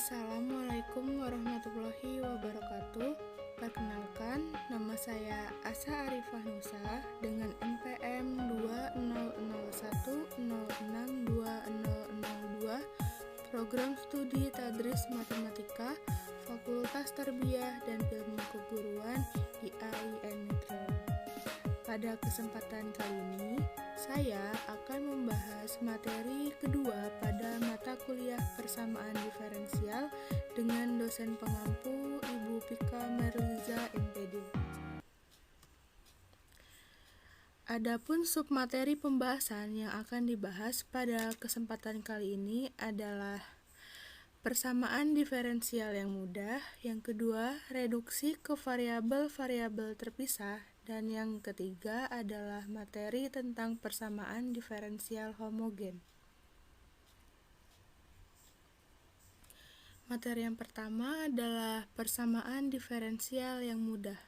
Assalamualaikum warahmatullahi wabarakatuh. Perkenalkan, nama saya Asa Arifah Nusa dengan NPM 2001062002, Program Studi Tadris Matematika, Fakultas Tarbiyah dan Ilmu Keguruan IAIN Metro. Pada kesempatan kali ini, saya akan membahas materi kedua pada mata kuliah persamaan diferensial dengan dosen pengampu Ibu Pika Merliza MPD. Adapun submateri pembahasan yang akan dibahas pada kesempatan kali ini adalah persamaan diferensial yang mudah, yang kedua reduksi ke variabel-variabel terpisah, dan yang ketiga adalah materi tentang persamaan diferensial homogen. Materi yang pertama adalah persamaan diferensial yang mudah.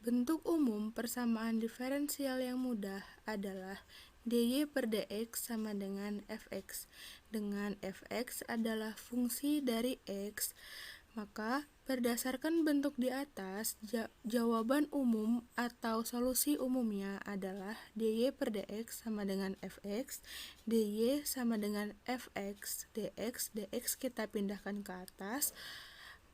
Bentuk umum persamaan diferensial yang mudah adalah dy per dx sama dengan fx. Dengan fx adalah fungsi dari x, maka berdasarkan bentuk di atas, jawaban umum atau solusi umumnya adalah dy per dx sama dengan fx, dy sama dengan fx dx, dx kita pindahkan ke atas,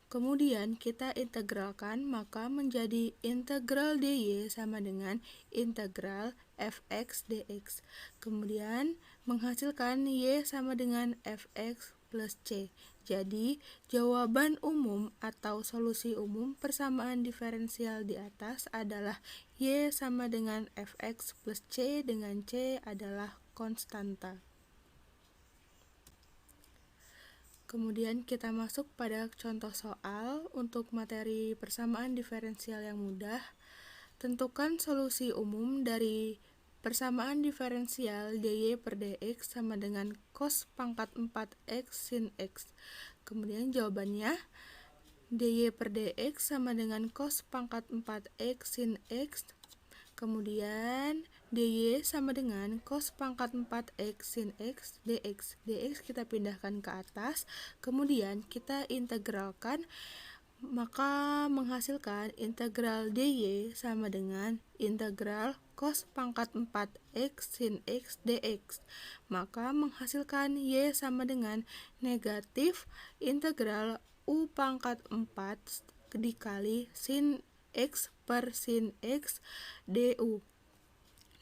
kemudian kita integralkan, maka menjadi integral dy sama dengan integral fx dx. Kemudian menghasilkan y sama dengan fx plus c. Jadi, jawaban umum atau solusi umum persamaan diferensial di atas adalah y sama dengan fx plus c, dengan c adalah konstanta. Kemudian kita masuk pada contoh soal untuk materi persamaan diferensial yang mudah. Tentukan solusi umum dari persamaan diferensial dy per dx sama dengan cos pangkat 4x sin x. Kemudian jawabannya dy per dx sama dengan cos pangkat 4x sin x. Kemudian dy sama dengan cos pangkat 4x sin x dx. Dx kita pindahkan ke atas, kemudian kita integralkan, maka menghasilkan integral dy sama dengan integral cos pangkat 4x sin x dx. Maka menghasilkan y sama dengan negatif integral u pangkat 4 dikali sin x per sin x du.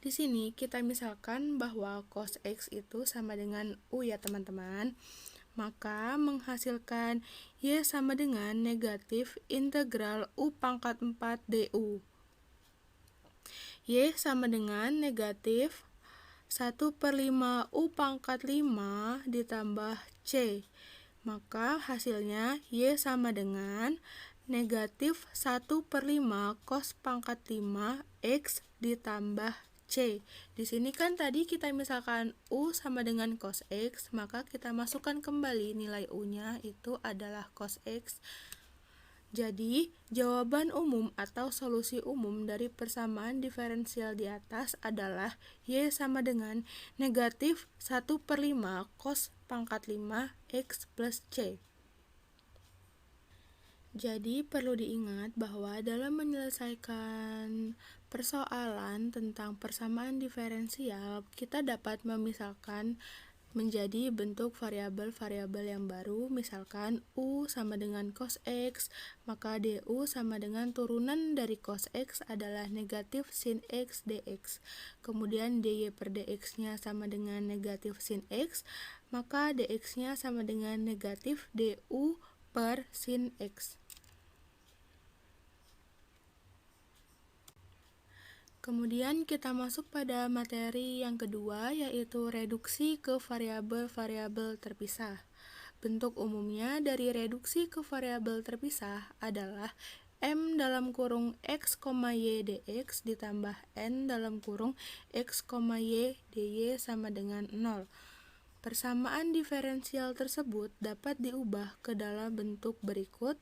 Di sini kita misalkan bahwa cos x itu sama dengan u ya teman-teman. Maka menghasilkan y sama dengan negatif integral u pangkat 4 du. Y sama dengan negatif 1/5 u pangkat 5 ditambah c. Maka hasilnya y sama dengan negatif 1/5 cos pangkat 5 x ditambah c. Di sini kan tadi kita misalkan u sama dengan cos x, maka kita masukkan kembali nilai u-nya itu adalah cos x. Jadi, jawaban umum atau solusi umum dari persamaan diferensial di atas adalah y sama dengan negatif 1/5 cos pangkat 5 x plus c. Jadi, perlu diingat bahwa dalam menyelesaikan persoalan tentang persamaan diferensial, kita dapat memisahkan menjadi bentuk variabel-variabel yang baru. Misalkan u sama dengan cos x, maka du sama dengan turunan dari cos x adalah negatif sin x dx. Kemudian dy per dx nya sama dengan negatif sin x, maka dx nya sama dengan negatif du per sin x. Kemudian kita masuk pada materi yang kedua, yaitu reduksi ke variabel-variabel terpisah. Bentuk umumnya dari reduksi ke variabel terpisah adalah m dalam kurung x, y dx ditambah n dalam kurung x, y dy sama dengan 0. Persamaan diferensial tersebut dapat diubah ke dalam bentuk berikut.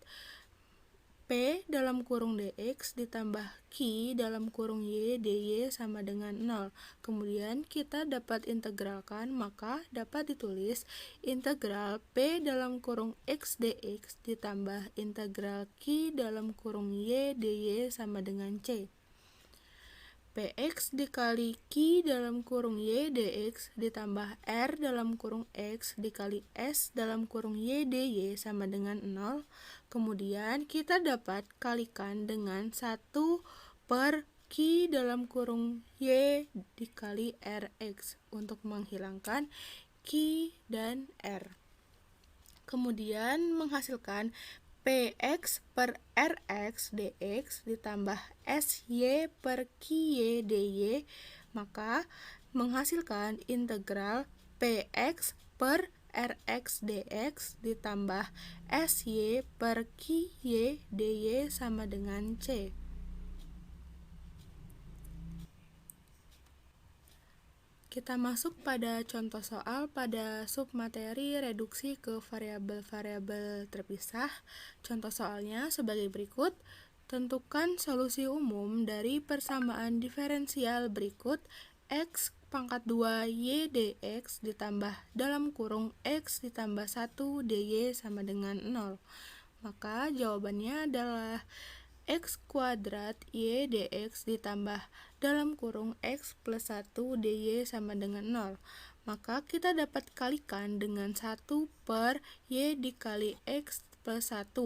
P dalam kurung dx ditambah Q dalam kurung Y dy sama dengan 0. Kemudian kita dapat integralkan, maka dapat ditulis integral P dalam kurung X dx ditambah integral Q dalam kurung Y dy sama dengan C. Px dikali Q dalam kurung Y dx ditambah R dalam kurung X dikali S dalam kurung Y dy sama dengan 0. Kemudian kita dapat kalikan dengan 1 per Q dalam kurung Y dikali Rx untuk menghilangkan Q dan R. Kemudian menghasilkan Px per Rx dx ditambah Sy per Qy dy, maka menghasilkan integral Px per Rx dx ditambah Sy per Qy dy sama dengan C. Kita masuk pada contoh soal pada submateri reduksi ke variabel-variabel terpisah. Contoh soalnya sebagai berikut. Tentukan solusi umum dari persamaan diferensial berikut x pangkat 2 y dx ditambah dalam kurung x ditambah 1 dy sama dengan 0. Maka jawabannya adalah x kuadrat y dx ditambah dalam kurung x plus 1 dy sama dengan 0. Maka kita dapat kalikan dengan 1 per y dikali x plus 1.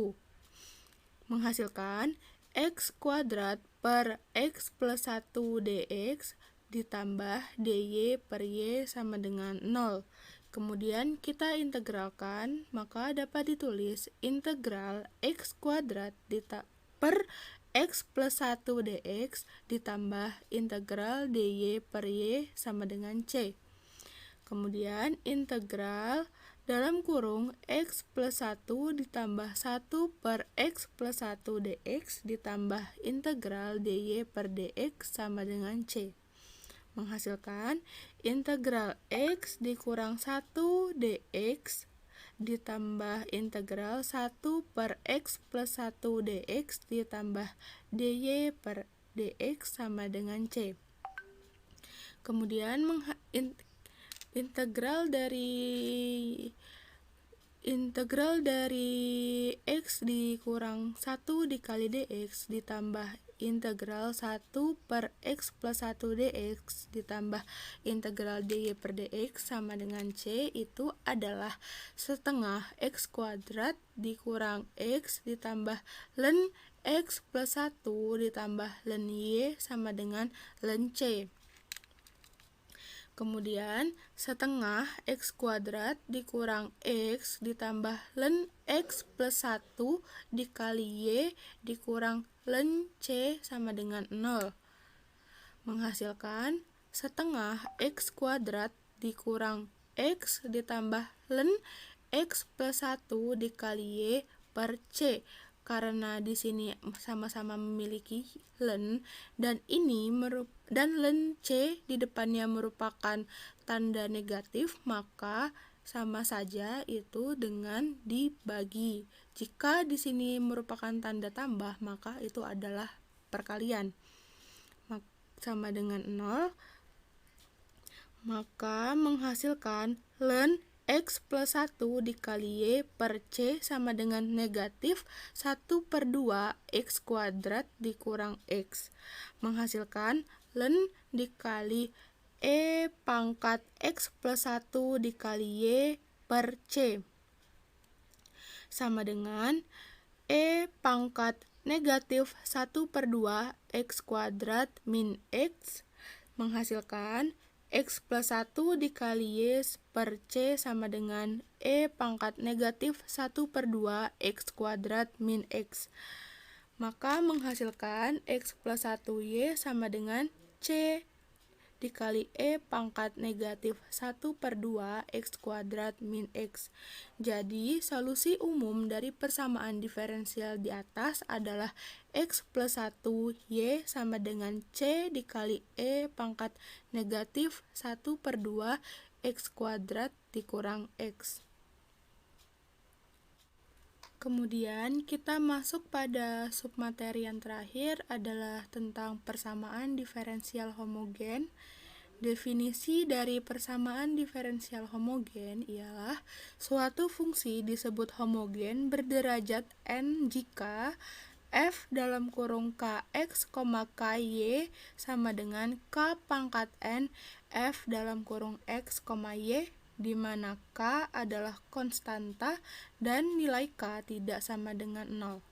Menghasilkan x kuadrat per x plus 1 dx ditambah dy per y sama dengan 0. Kemudian kita integralkan, maka dapat ditulis integral x kuadrat per x plus 1 dx ditambah integral dy per y sama dengan C. Kemudian integral dalam kurung x plus 1 ditambah 1 per x plus 1 dx ditambah integral dy per dx sama dengan C. Menghasilkan integral x dikurang 1 dx ditambah integral 1 per x plus 1 dx ditambah dy per dx sama dengan C. Kemudian integral dari x dikurang 1 dikali dx ditambah integral 1 per x plus 1 dx ditambah integral dy per dx sama dengan C itu adalah setengah x kuadrat dikurang x ditambah ln x plus 1 ditambah ln y sama dengan ln C. Kemudian setengah x kuadrat dikurang x ditambah ln x plus 1 dikali y dikurang ln c sama dengan 0. Menghasilkan setengah x kuadrat dikurang x ditambah ln x plus 1 dikali y per c. Karena di sini sama-sama memiliki ln dan ln c di depannya merupakan tanda negatif, maka sama saja itu dengan dibagi. Jika di sini merupakan tanda tambah, maka itu adalah perkalian. Sama dengan 0. Maka menghasilkan ln x plus 1 dikali y per c sama dengan negatif 1 per 2 x kuadrat dikurang x. Menghasilkan ln dikali e pangkat x plus 1 dikali y per c sama dengan e pangkat negatif 1 per 2 x kuadrat min x. Menghasilkan x plus 1 dikali y per c sama dengan e pangkat negatif 1 per 2 x kuadrat min x. Maka menghasilkan x plus 1y sama dengan c dikali e pangkat negatif 1 per 2 x kuadrat min x. Jadi solusi umum dari persamaan diferensial di atas adalah x plus 1y sama dengan c dikali e pangkat negatif 1 per 2 x kuadrat dikurang x. Kemudian kita masuk pada submateri yang terakhir adalah tentang persamaan diferensial homogen. Definisi dari persamaan diferensial homogen ialah suatu fungsi disebut homogen berderajat n jika f dalam kurung kx, ky sama dengan k pangkat n f dalam kurung x, y, di mana k adalah konstanta dan nilai k tidak sama dengan 0.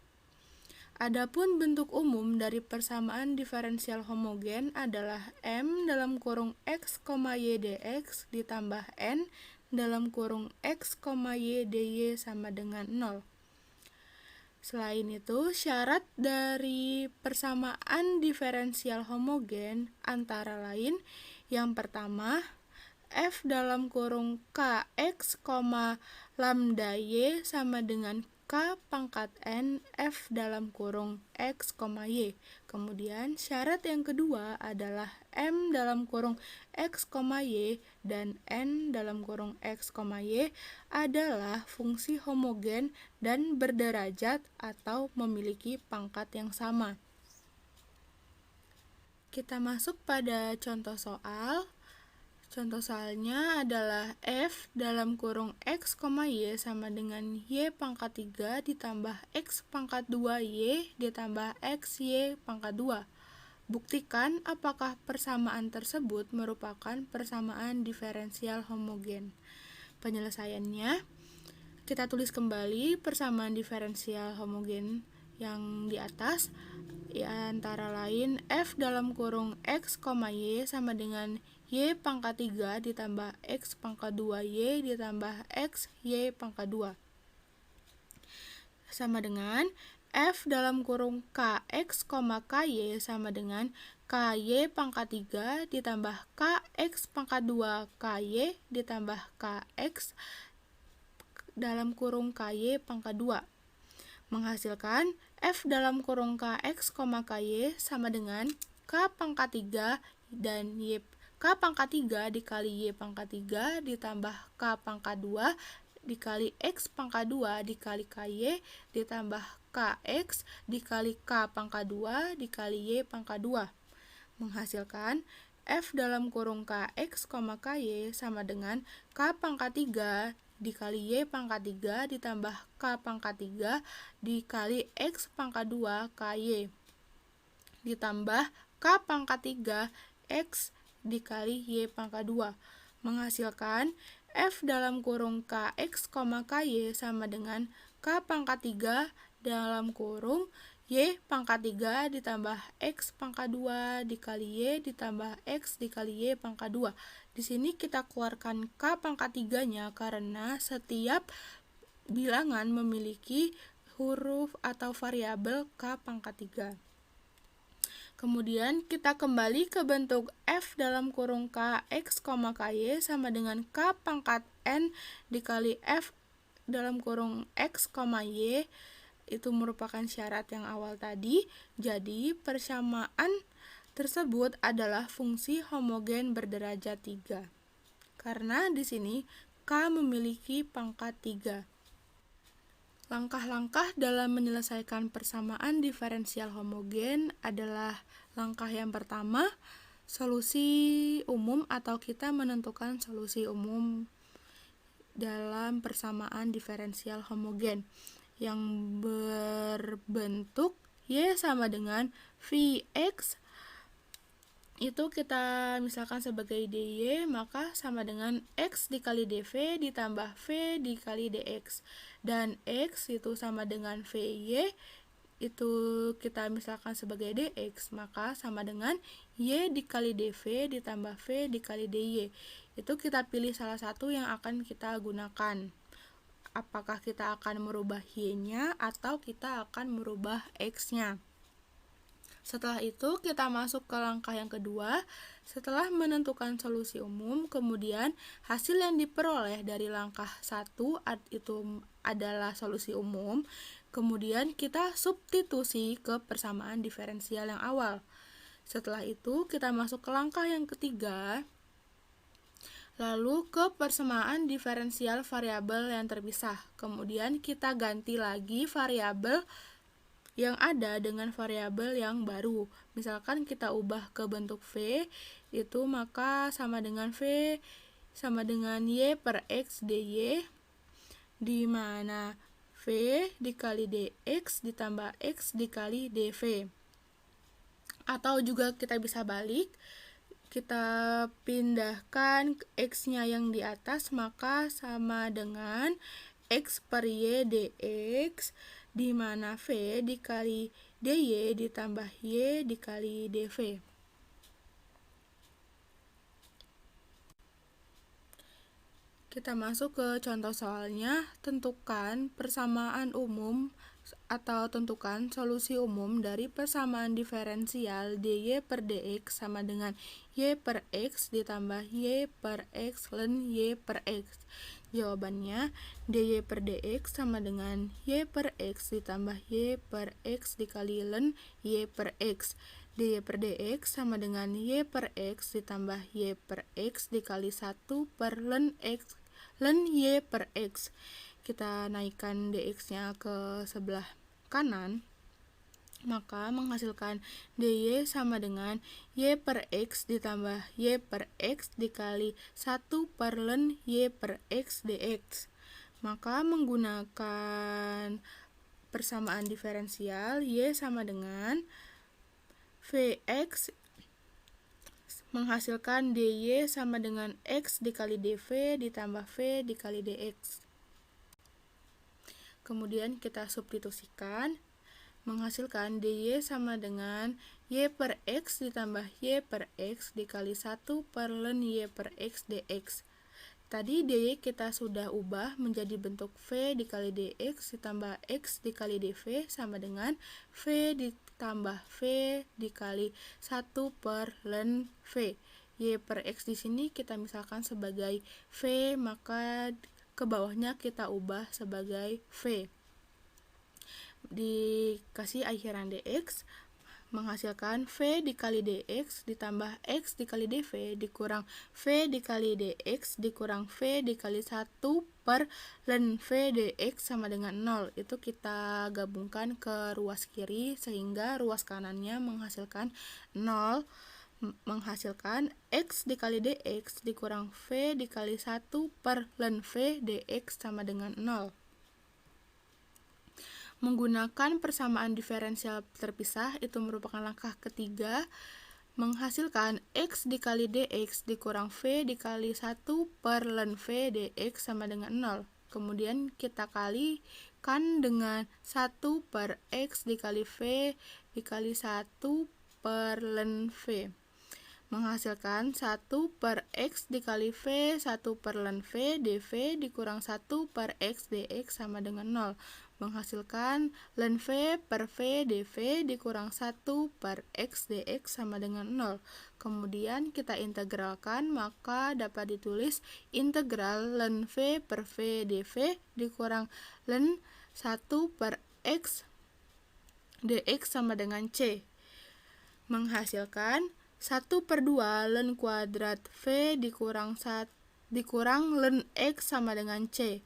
Adapun bentuk umum dari persamaan diferensial homogen adalah M dalam kurung X, Y dx ditambah N dalam kurung X, Y dy sama dengan 0. Selain itu, syarat dari persamaan diferensial homogen antara lain yang pertama, F dalam kurung Kx, lambda Y sama dengan K pangkat N F dalam kurung X, Y. Kemudian syarat yang kedua adalah M dalam kurung X, Y dan N dalam kurung X, Y adalah fungsi homogen dan berderajat atau memiliki pangkat yang sama. Kita masuk pada contoh soal. Contoh soalnya adalah F dalam kurung X, Y sama dengan Y pangkat 3 ditambah X pangkat 2Y ditambah X, Y pangkat 2. Buktikan apakah persamaan tersebut merupakan persamaan diferensial homogen. Penyelesaiannya, kita tulis kembali persamaan diferensial homogen yang di atas, antara lain F dalam kurung X, Y sama dengan Y pangkat 3 ditambah X pangkat 2Y ditambah X, Y pangkat 2. Sama dengan F dalam kurung Kx, Ky sama dengan Ky pangkat 3 ditambah Kx pangkat 2 Ky ditambah Kx dalam kurung Ky pangkat 2. Menghasilkan F dalam kurung Kx, Ky sama dengan K pangkat 3 dan Y K pangkat 3 dikali Y pangkat 3 ditambah K pangkat 2 dikali X pangkat 2 dikali KY ditambah KX dikali K pangkat 2 dikali Y pangkat 2. Menghasilkan F dalam kurung Kx, Ky sama dengan K pangkat 3 dikali Y pangkat 3 ditambah K pangkat 3 dikali X pangkat 2 KY ditambah K pangkat 3 X dikali Y pangkat 2. Menghasilkan F dalam kurung Kx, Ky sama dengan K pangkat 3 dalam kurung Y pangkat 3 ditambah X pangkat 2 dikali Y ditambah X dikali Y pangkat 2. Di sini kita keluarkan K pangkat 3-nya karena setiap bilangan memiliki huruf atau variabel K pangkat 3. Kemudian kita kembali ke bentuk F dalam kurung Kx, Ky sama dengan K pangkat N dikali F dalam kurung X, Y. Itu merupakan syarat yang awal tadi. Jadi persamaan tersebut adalah fungsi homogen berderajat 3. Karena di sini K memiliki pangkat 3. Langkah-langkah dalam menyelesaikan persamaan diferensial homogen adalah langkah yang pertama, solusi umum atau kita menentukan solusi umum dalam persamaan diferensial homogen yang berbentuk Y sama dengan Vx. Itu kita misalkan sebagai dy, maka sama dengan x dikali dv ditambah v dikali dx. Dan x itu sama dengan vy, itu kita misalkan sebagai dx, maka sama dengan y dikali dv ditambah v dikali dy. Itu kita pilih salah satu yang akan kita gunakan. Apakah kita akan merubah y-nya atau kita akan merubah x-nya. Setelah itu kita masuk ke langkah yang kedua. Setelah menentukan solusi umum, kemudian hasil yang diperoleh dari langkah 1 itu adalah solusi umum. Kemudian kita substitusi ke persamaan diferensial yang awal. Setelah itu kita masuk ke langkah yang ketiga. Lalu ke persamaan diferensial variabel yang terpisah. Kemudian kita ganti lagi variabel yang ada dengan variabel yang baru. Misalkan kita ubah ke bentuk V, itu maka sama dengan V sama dengan Y per X dy, di mana V dikali dx ditambah X dikali dV. Atau juga kita bisa balik, kita pindahkan X-nya yang di atas, maka sama dengan X per Y dx, di mana V dikali dy ditambah Y dikali dV. Kita masuk ke contoh soalnya. Tentukan persamaan umum atau tentukan solusi umum dari persamaan diferensial dy per dx sama dengan y per x ditambah y per x ln y per x. Jawabannya, dy per dx sama dengan y per x ditambah y per x dikali ln y per x. dy per dx sama dengan y per x ditambah y per x dikali 1 per ln x ln y per x. Kita naikkan dx-nya ke sebelah kanan, maka menghasilkan dy sama dengan y per x ditambah y per x dikali 1 per ln y per x dx. Maka menggunakan persamaan diferensial, y sama dengan Vx menghasilkan dy sama dengan x dikali dv ditambah v dikali dx. Kemudian kita substitusikan, menghasilkan dy sama dengan y per x ditambah y per x dikali 1 per ln y per x dx. Tadi dy kita sudah ubah menjadi bentuk v dikali dx ditambah x dikali dv sama dengan v ditambah v dikali 1 per ln v. Y per x di sini kita misalkan sebagai v, maka ke bawahnya kita ubah sebagai v. Dikasih akhiran dx, menghasilkan v dikali dx ditambah x dikali dv dikurang v dikali dx dikurang v dikali 1 per ln v dx sama dengan 0. Itu kita gabungkan ke ruas kiri sehingga ruas kanannya menghasilkan 0, menghasilkan x dikali dx dikurang v dikali 1 per ln v dx sama dengan 0. Menggunakan persamaan diferensial terpisah, itu merupakan langkah ketiga, menghasilkan x dikali dx dikurang v dikali 1 per ln v dx sama dengan 0. Kemudian kita kalikan dengan 1 per x dikali v dikali 1 per ln v. Menghasilkan 1 per x dikali v 1 per ln v dv dikurang 1 per x dx sama dengan 0. Menghasilkan ln v per v dv dikurang 1 per x dx sama dengan 0. Kemudian kita integralkan, maka dapat ditulis integral ln v per v dv dikurang ln 1 per x dx sama dengan c. Menghasilkan 1 per 2 ln kuadrat v dikurang ln x sama dengan c.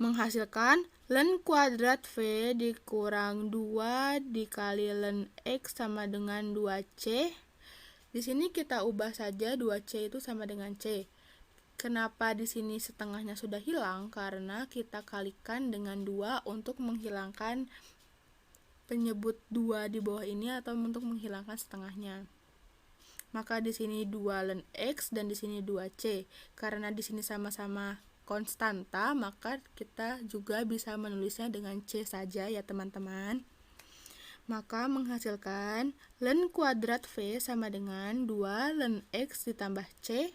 Menghasilkan ln kuadrat v dikurang 2 dikali ln x sama dengan 2c. Di sini kita ubah saja 2c itu sama dengan c. Kenapa di sini setengahnya sudah hilang? Karena kita kalikan dengan 2 untuk menghilangkan penyebut 2 di bawah ini atau untuk menghilangkan setengahnya. Maka di sini 2 ln x dan di sini 2c. Karena di sini sama-sama konstanta, maka kita juga bisa menulisnya dengan c saja ya teman-teman. Maka menghasilkan ln kuadrat v sama dengan 2 ln x ditambah c.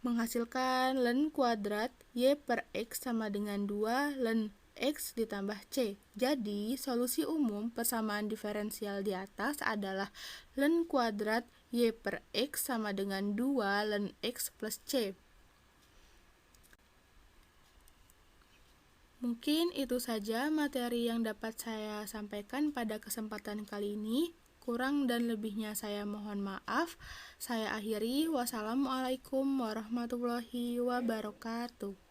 Menghasilkan ln kuadrat y per x sama dengan 2 ln x ditambah c. Jadi, solusi umum persamaan diferensial di atas adalah ln kuadrat y per x sama dengan 2 ln x plus c. Mungkin itu saja materi yang dapat saya sampaikan pada kesempatan kali ini. Kurang dan lebihnya saya mohon maaf. Saya akhiri. Wassalamualaikum warahmatullahi wabarakatuh.